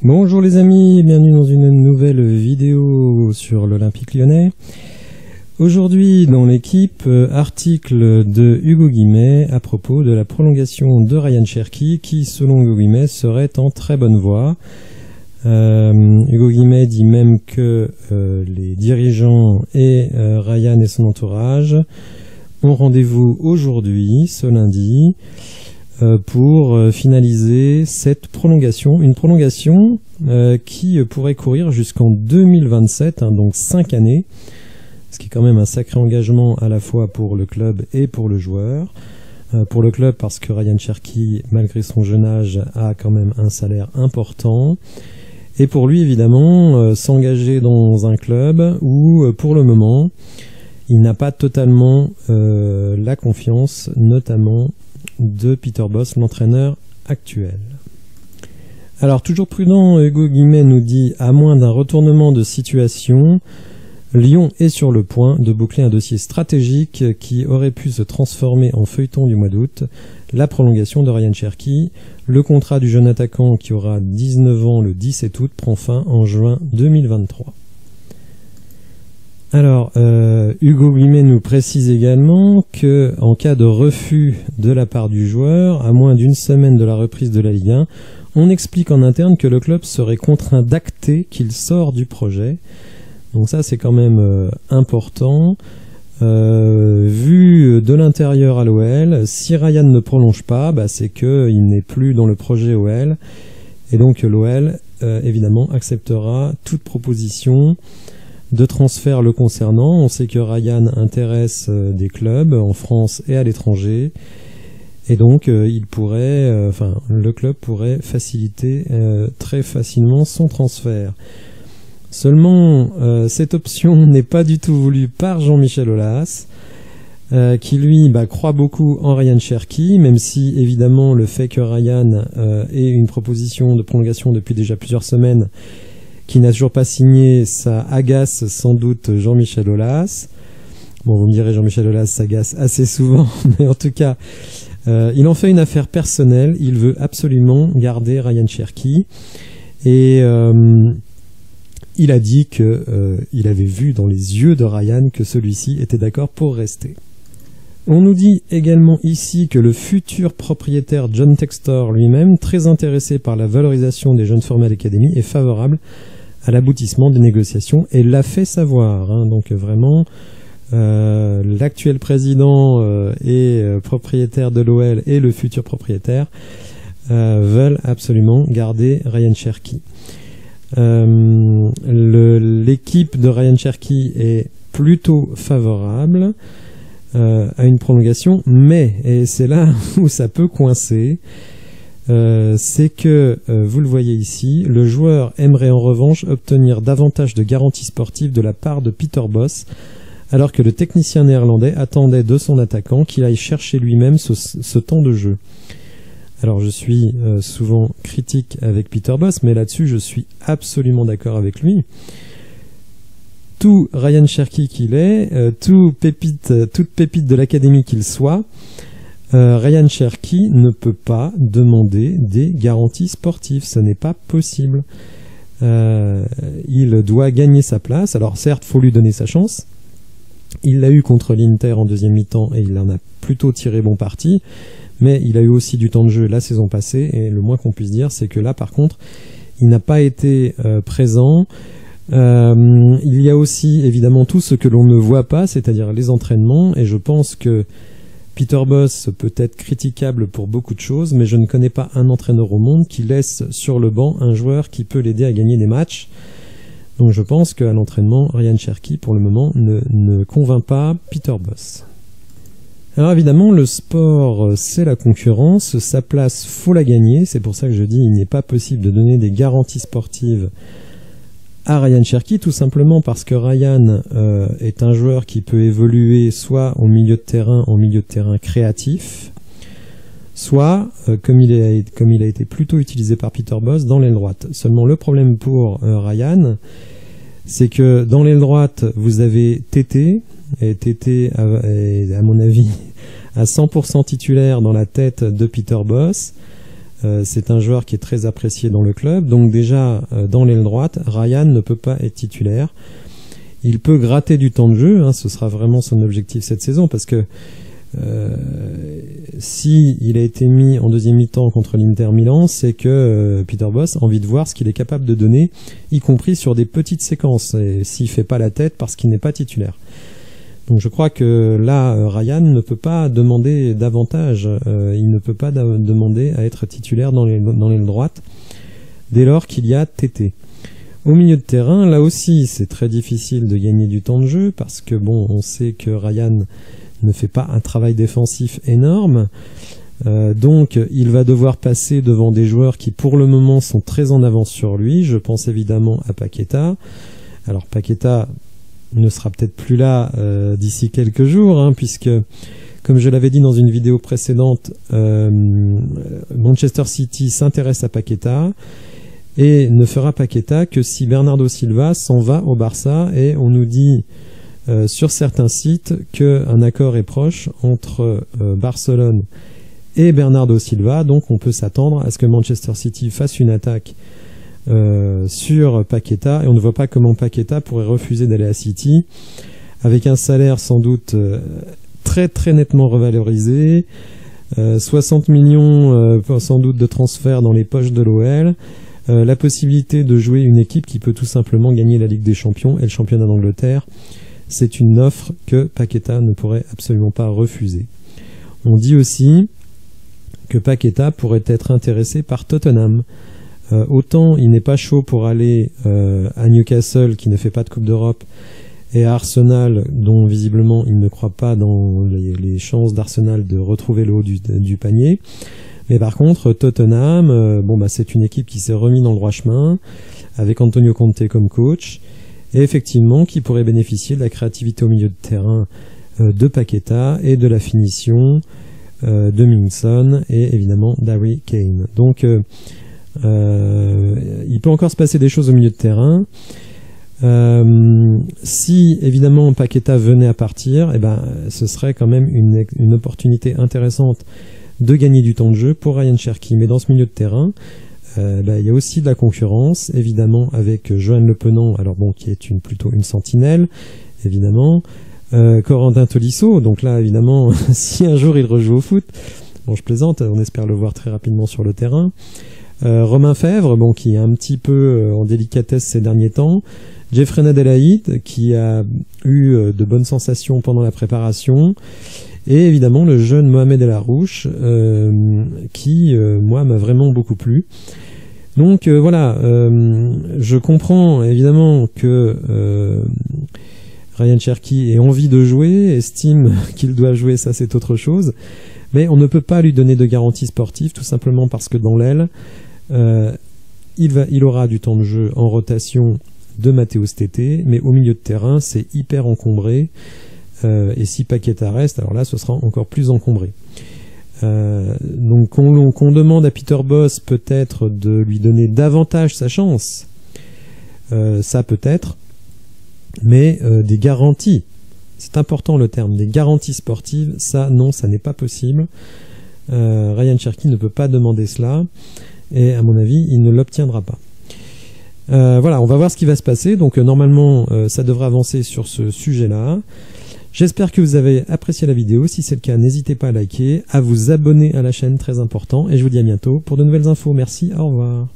Bonjour les amis, bienvenue dans une nouvelle vidéo sur l'Olympique Lyonnais. Aujourd'hui dans l'équipe, article de Hugo Guimet à propos de la prolongation de Ryan Cherki qui, selon Hugo Guimet, serait en très bonne voie. Hugo Guimet dit même que les dirigeants et Ryan et son entourage ont rendez-vous aujourd'hui, ce lundi, pour finaliser cette prolongation, une prolongation qui pourrait courir jusqu'en 2027, donc 5 années, ce qui est quand même un sacré engagement à la fois pour le club et pour le joueur. Pour le club parce que Ryan Cherki, malgré son jeune âge, a quand même un salaire important, et pour lui évidemment s'engager dans un club où pour le moment il n'a pas totalement la confiance, notamment de Peter Bosz, l'entraîneur actuel. Alors toujours prudent, Hugo Guimet nous dit, à moins d'un retournement de situation, Lyon est sur le point de boucler un dossier stratégique qui aurait pu se transformer en feuilleton du mois d'août, la prolongation de Ryan Cherki. Le contrat du jeune attaquant qui aura 19 ans le 17 août prend fin en juin 2023. Alors, Hugo Guimet nous précise également que, en cas de refus de la part du joueur, à moins d'une semaine de la reprise de la Ligue 1, on explique en interne que le club serait contraint d'acter qu'il sort du projet. Donc ça, c'est quand même important. Vu de l'intérieur à l'OL, si Ryan ne prolonge pas, c'est qu'il n'est plus dans le projet OL. Et donc l'OL, évidemment, acceptera toute proposition de transfert le concernant. On sait que Ryan intéresse des clubs en France et à l'étranger, et donc le club pourrait faciliter très facilement son transfert. Seulement, cette option n'est pas du tout voulue par Jean-Michel Aulas, qui lui croit beaucoup en Ryan Cherki, même si évidemment le fait que Ryan ait une proposition de prolongation depuis déjà plusieurs semaines qui n'a toujours pas signé, ça agace sans doute Jean-Michel Aulas. Bon, vous me direz, Jean-Michel Aulas s'agace assez souvent, mais en tout cas, il en fait une affaire personnelle. Il veut absolument garder Ryan Cherki. Et il a dit qu'il avait vu dans les yeux de Ryan que celui-ci était d'accord pour rester. On nous dit également ici que le futur propriétaire John Textor lui-même, très intéressé par la valorisation des jeunes formés à l'académie, est favorable à l'aboutissement des négociations et l'a fait savoir. Donc vraiment, l'actuel président et propriétaire de l'OL et le futur propriétaire veulent absolument garder Ryan Cherki. L'équipe de Ryan Cherki est plutôt favorable à une prolongation, mais, et c'est là où ça peut coincer, c'est que, vous le voyez ici, le joueur aimerait en revanche obtenir davantage de garanties sportives de la part de Peter Bosz, alors que le technicien néerlandais attendait de son attaquant qu'il aille chercher lui-même ce temps de jeu. Alors je suis souvent critique avec Peter Bosz, mais là-dessus je suis absolument d'accord avec lui. Tout Ryan Cherki qu'il est, toute pépite de l'académie qu'il soit, Ryan Cherki ne peut pas demander des garanties sportives, ce n'est pas possible. Il doit gagner sa place. Alors certes, faut lui donner sa chance. Il l'a eu contre l'Inter en deuxième mi-temps et il en a plutôt tiré bon parti, mais il a eu aussi du temps de jeu la saison passée, et le moins qu'on puisse dire, c'est que là par contre, il n'a pas été présent. Il y a aussi évidemment tout ce que l'on ne voit pas, c'est-à-dire les entraînements, et je pense que Peter Bosz peut être critiquable pour beaucoup de choses, mais je ne connais pas un entraîneur au monde qui laisse sur le banc un joueur qui peut l'aider à gagner des matchs. Donc je pense qu'à l'entraînement, Ryan Cherki pour le moment ne convainc pas Peter Bosz. Alors évidemment, le sport, c'est la concurrence, sa place, faut la gagner, c'est pour ça que je dis il n'est pas possible de donner des garanties sportives à Ryan Cherki, tout simplement parce que Ryan est un joueur qui peut évoluer soit en milieu de terrain créatif, soit, comme il a été plutôt utilisé par Peter Bosz, dans l'aile droite. Seulement le problème pour Ryan, c'est que dans l'aile droite, vous avez Tété, et Tété est à mon avis à 100% titulaire dans la tête de Peter Bosz. C'est un joueur qui est très apprécié dans le club. Donc déjà, dans l'aile droite, Ryan ne peut pas être titulaire. Il peut gratter du temps de jeu, hein, ce sera vraiment son objectif cette saison, parce que si il a été mis en deuxième mi-temps contre l'Inter Milan, c'est que Peter Bosz a envie de voir ce qu'il est capable de donner, y compris sur des petites séquences, et s'il fait pas la tête parce qu'il n'est pas titulaire. Donc je crois que là, Ryan ne peut pas demander davantage, il ne peut pas demander à être titulaire dans l'aile droite, dès lors qu'il y a Tété. Au milieu de terrain, là aussi, c'est très difficile de gagner du temps de jeu, parce que bon, on sait que Ryan ne fait pas un travail défensif énorme, donc il va devoir passer devant des joueurs qui pour le moment sont très en avance sur lui. Je pense évidemment à Paqueta. Alors Paqueta ne sera peut-être plus là d'ici quelques jours, hein, puisque, comme je l'avais dit dans une vidéo précédente, Manchester City s'intéresse à Paqueta et ne fera Paqueta que si Bernardo Silva s'en va au Barça, et on nous dit sur certains sites qu'un accord est proche entre Barcelone et Bernardo Silva, donc on peut s'attendre à ce que Manchester City fasse une attaque sur Paqueta, et on ne voit pas comment Paqueta pourrait refuser d'aller à City avec un salaire sans doute très très nettement revalorisé, 60 millions sans doute de transferts dans les poches de l'OL, la possibilité de jouer une équipe qui peut tout simplement gagner la Ligue des Champions et le championnat d'Angleterre. C'est une offre que Paqueta ne pourrait absolument pas refuser. On dit aussi que Paqueta pourrait être intéressé par Tottenham. Autant il n'est pas chaud pour aller à Newcastle, qui ne fait pas de Coupe d'Europe, et à Arsenal, dont visiblement il ne croit pas dans les chances d'Arsenal de retrouver le haut du panier. Mais par contre, Tottenham, c'est une équipe qui s'est remise dans le droit chemin, avec Antonio Conte comme coach, et effectivement qui pourrait bénéficier de la créativité au milieu de terrain de Paqueta et de la finition de Mingson et évidemment d'Harry Kane. Donc il peut encore se passer des choses au milieu de terrain. Si évidemment Paqueta venait à partir, ce serait quand même une opportunité intéressante de gagner du temps de jeu pour Ryan Cherki. Mais dans ce milieu de terrain, il y a aussi de la concurrence, évidemment, avec Johan Le Penant, alors bon, qui est plutôt une sentinelle, évidemment, Corentin Tolisso, donc là, évidemment, si un jour il rejoue au foot, bon, je plaisante, on espère le voir très rapidement sur le terrain, Romain Fèvre, bon, qui est un petit peu en délicatesse ces derniers temps, Jeffrey Nadelaïd, qui a eu de bonnes sensations pendant la préparation, et évidemment le jeune Mohamed El Arouche, qui, moi, m'a vraiment beaucoup plu. Donc voilà, je comprends évidemment que Ryan Cherki ait envie de jouer, estime qu'il doit jouer, ça c'est autre chose, mais on ne peut pas lui donner de garantie sportive, tout simplement parce que dans l'aile, il aura du temps de jeu en rotation de Matteo Tété, mais au milieu de terrain, c'est hyper encombré, et si Paqueta reste, alors là, ce sera encore plus encombré. Donc qu'on demande à Peter Bosz peut-être de lui donner davantage sa chance, ça peut-être, mais des garanties, c'est important le terme, des garanties sportives, ça non, ça n'est pas possible. Ryan Cherki ne peut pas demander cela, et à mon avis, il ne l'obtiendra pas. Voilà, on va voir ce qui va se passer. Donc normalement, ça devrait avancer sur ce sujet-là. J'espère que vous avez apprécié la vidéo. Si c'est le cas, n'hésitez pas à liker, à vous abonner à la chaîne, très important. Et je vous dis à bientôt pour de nouvelles infos. Merci, au revoir.